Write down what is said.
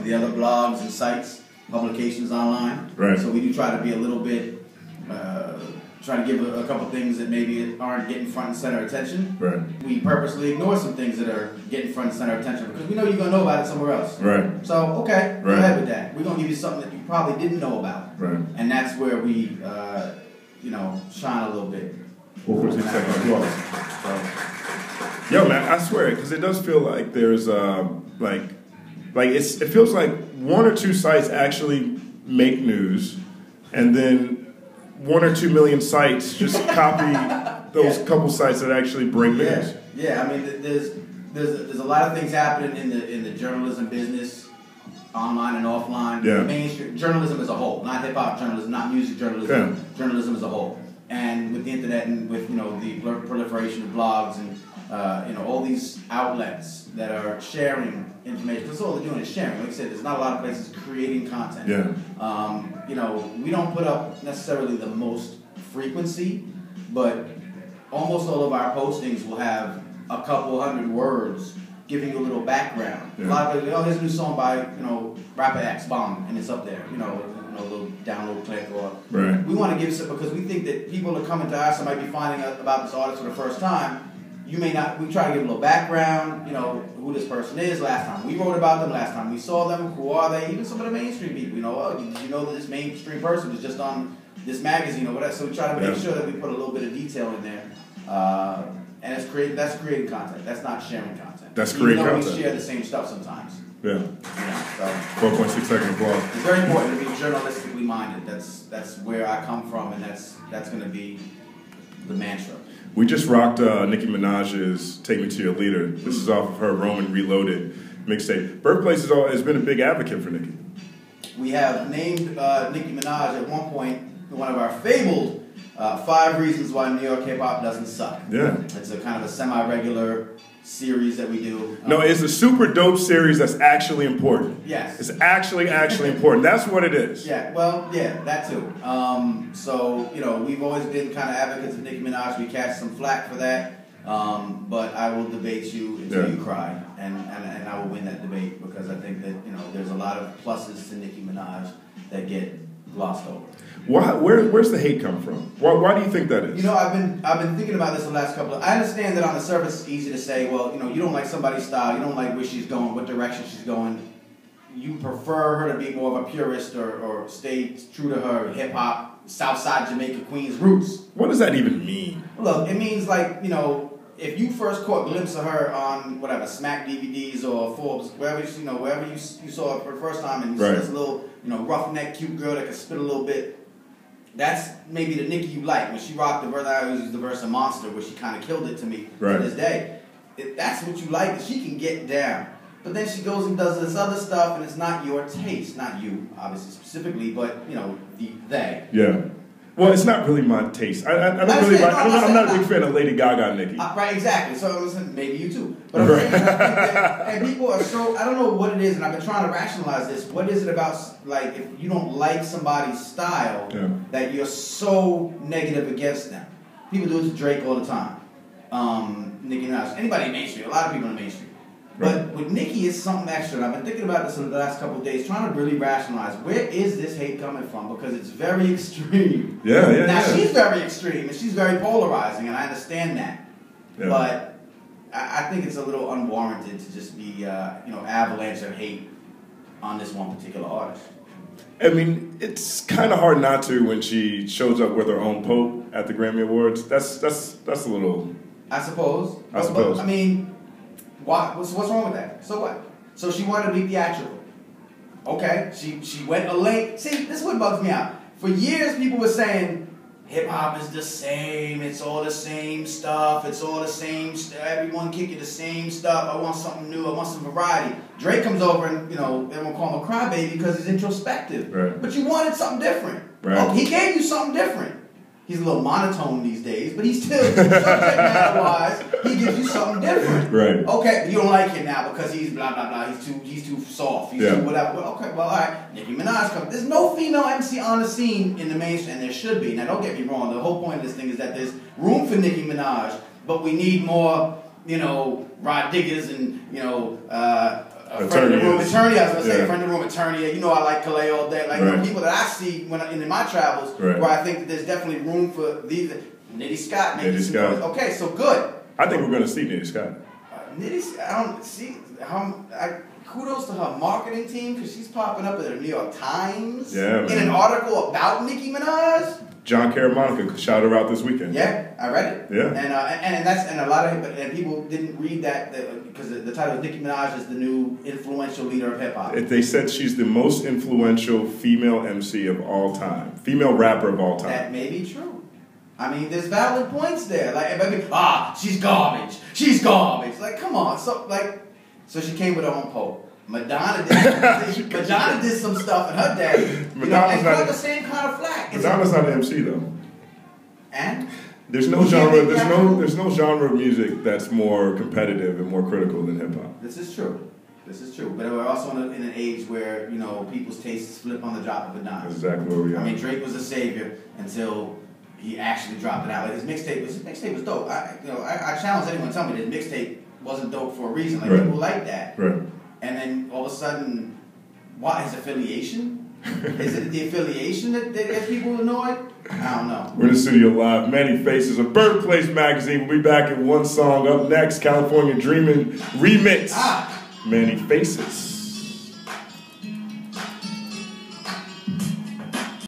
some of the other blogs and sites, publications online. Right. So we do try to be a little bit, try to give a couple things that maybe aren't getting front and center attention. Right. We purposely ignore some things that are getting front and center attention because we know you're going to know about it somewhere else. Right. So, okay, go Right. ahead with that. We're going to give you something that you probably didn't know about. Right. And that's where we, shine a little bit. 4 seconds applause. Yo, man, I swear, because it does feel like there's it feels like one or two sites actually make news, and then 1 or 2 million sites just copy those couple sites that actually bring news. Yeah. I mean, there's a lot of things happening in the journalism business, online and offline. Yeah. Mainstream journalism as a whole, not hip hop journalism, not music journalism. Yeah. Journalism as a whole. And with the internet and with the proliferation of blogs and all these outlets that are sharing information, that's all they're doing is sharing. Like I said, there's not a lot of places creating content. Yeah. We don't put up necessarily the most frequency, but almost all of our postings will have a couple hundred words giving you a little background. Yeah. A lot of people, here's a new song by rapper X Bomb, and it's up there. A little download click or Right. we want to give some because we think that people are coming to us and might be finding out about this artist for the first time. You may not. We try to give a little background. Who this person is. Last time we wrote about them. Last time we saw them. Who are they? Even some of the mainstream people. Did you know that this mainstream person was just on this magazine or whatever? So we try to make sure that we put a little bit of detail in there. And that's creating content. That's not sharing content. That's creating content. We share the same stuff sometimes. Yeah. So 4.6 second applause. it's very important to be journalistically minded. That's where I come from, and that's going to be the mantra. We just rocked Nicki Minaj's "Take Me to Your Leader." This is off of her "Roman Reloaded" mixtape. Birthplace has been a big advocate for Nicki. We have named Nicki Minaj at one point one of our fabled 5 reasons why New York hip hop doesn't suck. Yeah. It's a kind of a semi-regular series that we do. No, it's a super dope series that's actually important. Yes. It's actually important. That's what it is. Yeah, well, yeah, that too. We've always been kind of advocates of Nicki Minaj. We catch some flack for that. But I will debate you until you cry. And I will win that debate because I think that, there's a lot of pluses to Nicki Minaj that get glossed over. Where's the hate come from? Why do you think that is? I've been thinking about this the last couple of. I understand that on the surface it's easy to say, well, you don't like somebody's style, you don't like where she's going, what direction she's going. You prefer her to be more of a purist or stay true to her hip hop, Southside Jamaica Queens roots. What does that even mean? Look, it means like if you first caught a glimpse of her on whatever Smack DVDs or Forbes, wherever you saw her for the first time, and you see this little roughneck cute girl that can spit a little bit. That's maybe the Nicki you like. When she rocked the verse, I always use the verse of Monster, where she kind of killed it to me to this day. That's what you like, she can get down. But then she goes and does this other stuff, and it's not your taste. Not you, obviously, specifically, but, they. Yeah. Well, it's not really my taste. I don't really like. I'm not a big fan of Lady Gaga, Nicki. Right, exactly. So listen, maybe you too. But I'm saying, and people are so. I don't know what it is, and I've been trying to rationalize this. What is it about, like, if you don't like somebody's style, that you're so negative against them? People do it to Drake all the time. Nicki Minaj, anybody in mainstream, a lot of people in mainstream. But with Nicki, it's something extra. And I've been thinking about this in the last couple of days, trying to really rationalize where is this hate coming from, because it's very extreme. Now she's very extreme and she's very polarizing, and I understand that. Yeah. But I think it's a little unwarranted to just be avalanche of hate on this one particular artist. I mean, it's kind of hard not to when she shows up with her own Pope at the Grammy Awards. That's a little. I suppose. But, I mean. What's wrong with that? So what? So she wanted to be theatrical. Okay, she went a lane. See, this is what bugs me out. For years, people were saying hip-hop is the same. It's all the same stuff. It's all the same. Everyone kicking the same stuff. I want something new. I want some variety. Drake comes over and, everyone call him a crybaby because he's introspective. Right. But you wanted something different. Right. Oh, he gave you something different. He's a little monotone these days, but he's still, subject matter-wise, he gives you something different. Right. Okay, but you don't like him now because he's blah, blah, blah. He's too soft. He's too whatever. Well, okay, well, all right. Nicki Minaj comes. There's no female MC on the scene in the mainstream, and there should be. Now, don't get me wrong. The whole point of this thing is that there's room for Nicki Minaj, but we need more, Rod Diggers and, friend of the room attorney. I was gonna say friend of the room attorney. You know, I like Calais all day. Like you know, people that I see when in my travels, where I think that there's definitely room for these. Nitty Scott. Nitty Scott. Okay, so good. I think we're gonna see Nitty Scott. I don't see how. Kudos to her marketing team because she's popping up in the New York Times in an article about Nicki Minaj. John Caramonica shouted her out this weekend. Yeah, I read it. Yeah, and a lot of people didn't read that because the title of Nicki Minaj is the new influential leader of hip hop. They said she's the most influential female MC of all time, female rapper of all time. That may be true. I mean, there's valid points there. Like, she's garbage. She's garbage. Like, come on. So she came with her own poll. Madonna did some stuff in her day. Madonna's not the same kind of flack. Madonna's not an MC though. And there's no genre. There's no genre of music that's more competitive and more critical than hip hop. This is true. But we're also in an age where people's tastes flip on the drop of a dime. That's exactly where we are. I mean, Drake was a savior until he actually dropped it out. Like his mixtape was dope. I challenge anyone to tell me that his mixtape wasn't dope for a reason. Like people like that. Right. And then all of a sudden, what, his affiliation? Is it the affiliation that gets people annoyed? I don't know. We're in the studio live. Many Faces of Birthplace Magazine. We'll be back in one song. Up next, California Dreamin' Remix. Many Faces.